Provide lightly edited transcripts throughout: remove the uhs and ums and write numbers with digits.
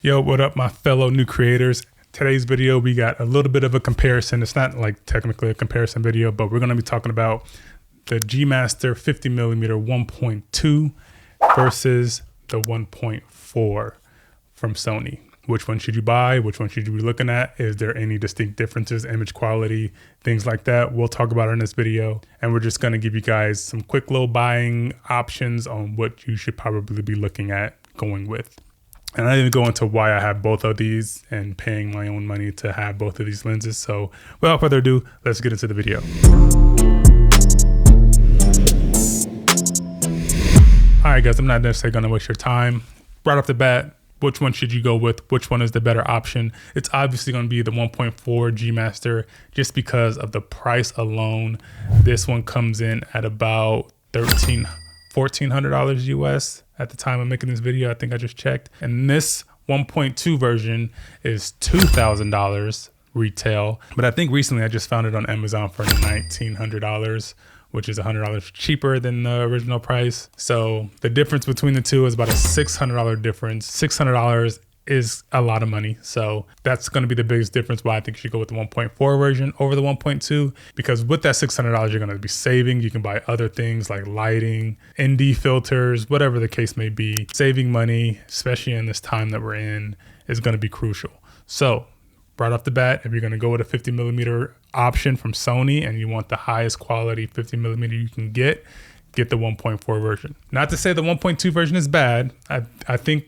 Yo, what up, my fellow new creators? Today's video, we got a little bit of a comparison. It's not like technically a comparison video, but we're going to be talking about the G Master 50mm 1.2 versus the 1.4 from Sony. Which one should you buy? Which one should you be looking at? Is there any distinct differences, image quality, things like that? We'll talk about it in this video. And we're just going to give you guys some quick little buying options on what you should probably be looking at going with. And I didn't go into why I have both of these and paying my own money to have both of these lenses. So without further ado, let's get into the video. All right, guys, I'm not necessarily going to waste your time. Right off the bat, which one should you go with? Which one is the better option? It's obviously going to be the 1.4 G Master just because of the price alone. This one comes in at about $1,400 US at the time of making this video. I think I just checked. And this 1.2 version is $2,000 retail. But I think recently I just found it on Amazon for $1,900, which is $100 cheaper than the original price. So the difference between the two is about a $600 difference. $600 is a lot of money. So that's going to be the biggest difference why I think you should go with the 1.4 version over the 1.2, because with that $600, you're going to be saving. You can buy other things like lighting, ND filters, whatever the case may be. Saving money, especially in this time that we're in, is going to be crucial. So right off the bat, if you're going to go with a 50mm option from Sony and you want the highest quality 50mm you can get the 1.4 version. Not to say the 1.2 version is bad. I think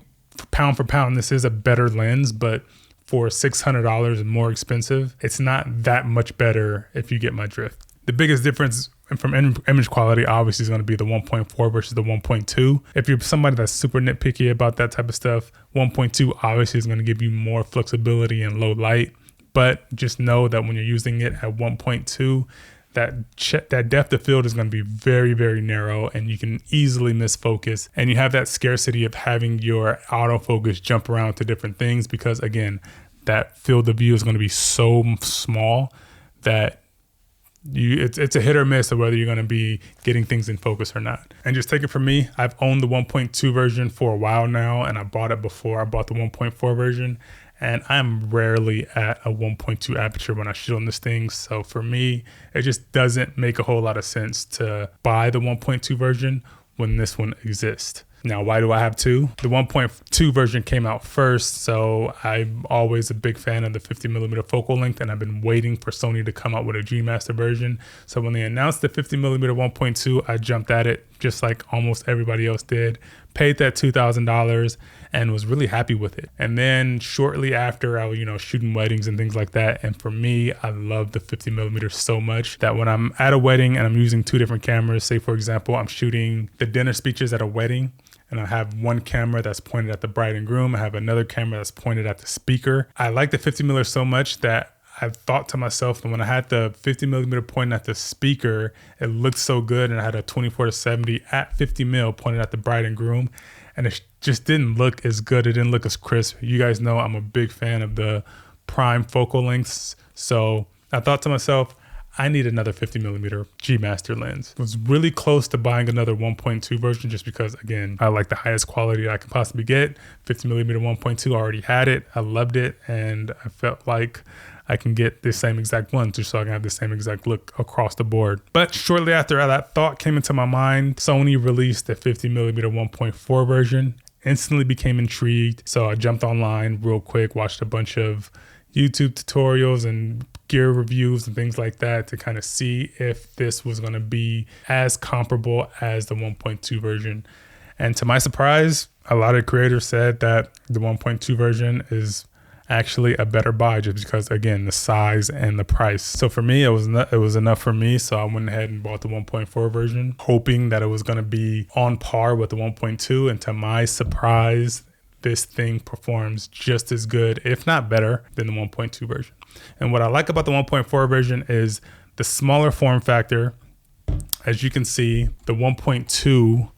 pound for pound, this is a better lens, but for $600 more expensive, it's not that much better if you get my drift. The biggest difference from image quality obviously is going to be the 1.4 versus the 1.2. If you're somebody that's super nitpicky about that type of stuff, 1.2 obviously is going to give you more flexibility and low light, but just know that when you're using it at 1.2, that depth of field is going to be very, very narrow and you can easily miss focus. And you have that scarcity of having your autofocus jump around to different things because, again, that field of view is going to be so small that it's a hit or miss of whether you're going to be getting things in focus or not. And just take it from me, I've owned the 1.2 version for a while now, and I bought it before I bought the 1.4 version. And I'm rarely at a 1.2 aperture when I shoot on this thing. So for me, it just doesn't make a whole lot of sense to buy the 1.2 version when this one exists. Now, why do I have two? The 1.2 version came out first, so I'm always a big fan of the 50mm focal length, and I've been waiting for Sony to come out with a G Master version. So when they announced the 50mm 1.2, I jumped at it just like almost everybody else did, paid that $2,000 and was really happy with it. And then shortly after, I was, shooting weddings and things like that. And for me, I love the 50mm so much that when I'm at a wedding and I'm using two different cameras, say for example, I'm shooting the dinner speeches at a wedding, and I have one camera that's pointed at the bride and groom. I have another camera that's pointed at the speaker. I like the 50mm so much that I've thought to myself that when I had the 50mm pointing at the speaker, it looked so good. And I had a 24-70 at 50mm pointed at the bride and groom, and it just didn't look as good. It didn't look as crisp. You guys know I'm a big fan of the prime focal lengths. So I thought to myself, I need another 50mm G Master lens. I was really close to buying another 1.2 version just because, again, I like the highest quality I can possibly get. 50mm 1.2, I already had it. I loved it. And I felt like I can get the same exact one just so I can have the same exact look across the board. But shortly after that thought came into my mind, Sony released the 50mm 1.4 version. Instantly became intrigued. So I jumped online real quick, watched a bunch of YouTube tutorials and gear reviews and things like that to kind of see if this was going to be as comparable as the 1.2 version. And to my surprise, a lot of creators said that the 1.2 version is actually a better buy just because, again, the size and the price. So for me, it was enough for me. So I went ahead and bought the 1.4 version, hoping that it was going to be on par with the 1.2. And to my surprise, this thing performs just as good, if not better, than the 1.2 version. And what I like about the 1.4 version is the smaller form factor. As you can see, the 1.2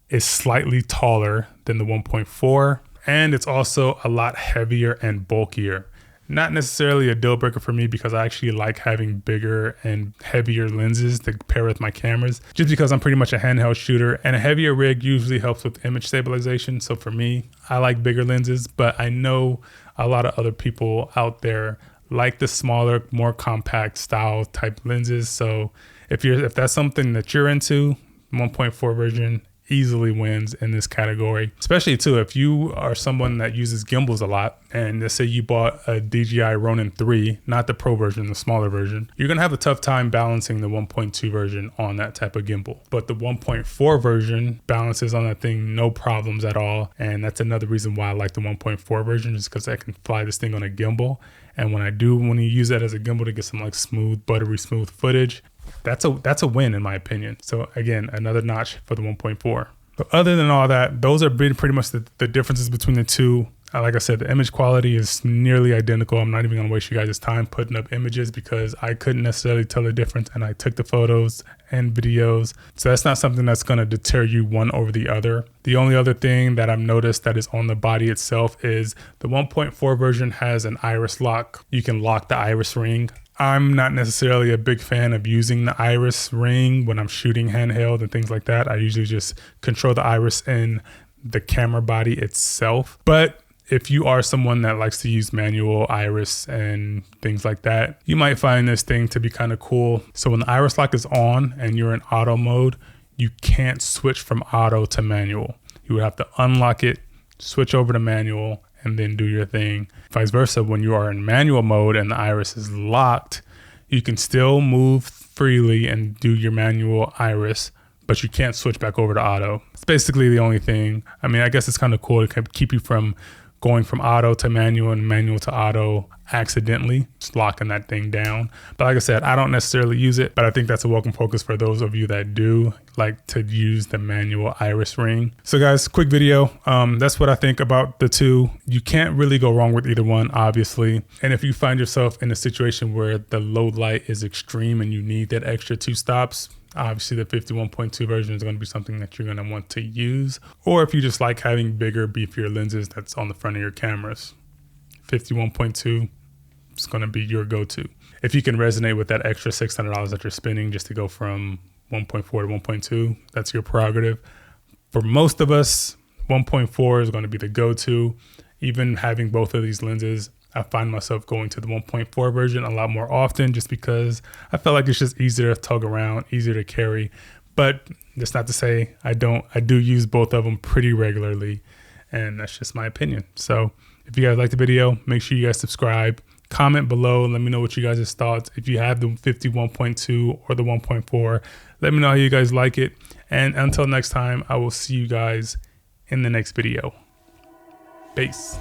is slightly taller than the 1.4, and it's also a lot heavier and bulkier. Not necessarily a deal breaker for me because I actually like having bigger and heavier lenses to pair with my cameras, just because I'm pretty much a handheld shooter, and a heavier rig usually helps with image stabilization. So for me, I like bigger lenses, but I know a lot of other people out there like the smaller, more compact style type lenses. So if that's something that you're into, 1.4 version easily wins in this category. Especially too, if you are someone that uses gimbals a lot, and let's say you bought a DJI Ronin 3, not the Pro version, the smaller version, you're gonna have a tough time balancing the 1.2 version on that type of gimbal. But the 1.4 version balances on that thing no problems at all. And that's another reason why I like the 1.4 version, is because I can fly this thing on a gimbal. And when you use that as a gimbal to get some like smooth, buttery smooth footage, that's a win in my opinion. So again, another notch for the 1.4. But other than all that, those are pretty much the differences between the two. Like I said, the image quality is nearly identical. I'm not even gonna waste you guys' time putting up images because I couldn't necessarily tell the difference, and I took the photos and videos. So that's not something that's gonna deter you one over the other. The only other thing that I've noticed that is on the body itself is the 1.4 version has an iris lock. You can lock the iris ring. I'm not necessarily a big fan of using the iris ring when I'm shooting handheld and things like that. I usually just control the iris in the camera body itself. But if you are someone that likes to use manual iris and things like that, you might find this thing to be kind of cool. So when the iris lock is on and you're in auto mode, you can't switch from auto to manual. You would have to unlock it, switch over to manual, and then do your thing. Vice versa, when you are in manual mode and the iris is locked, you can still move freely and do your manual iris, but you can't switch back over to auto. It's basically the only thing. I mean, I guess it's kind of cool to keep you from going from auto to manual and manual to auto accidentally, just locking that thing down. But like I said, I don't necessarily use it, but I think that's a welcome focus for those of you that do like to use the manual iris ring. So guys, quick video. That's what I think about the two. You can't really go wrong with either one, obviously. And if you find yourself in a situation where the low light is extreme and you need that extra 2 stops, obviously the 51.2 version is going to be something that you're going to want to use. Or if you just like having bigger, beefier lenses that's on the front of your cameras, 51.2 is going to be your go-to. If you can resonate with that extra $600 that you're spending just to go from 1.4 to 1.2, that's your prerogative. For most of us, 1.4 is going to be the go-to. Even having both of these lenses, I find myself going to the 1.4 version a lot more often just because I feel like it's just easier to tug around, easier to carry. But that's not to say I don't. I do use both of them pretty regularly, and that's just my opinion. So if you guys like the video, make sure you guys subscribe, comment below, let me know what you guys' thoughts. If you have the 51.2 or the 1.4, let me know how you guys like it. And until next time, I will see you guys in the next video. Peace.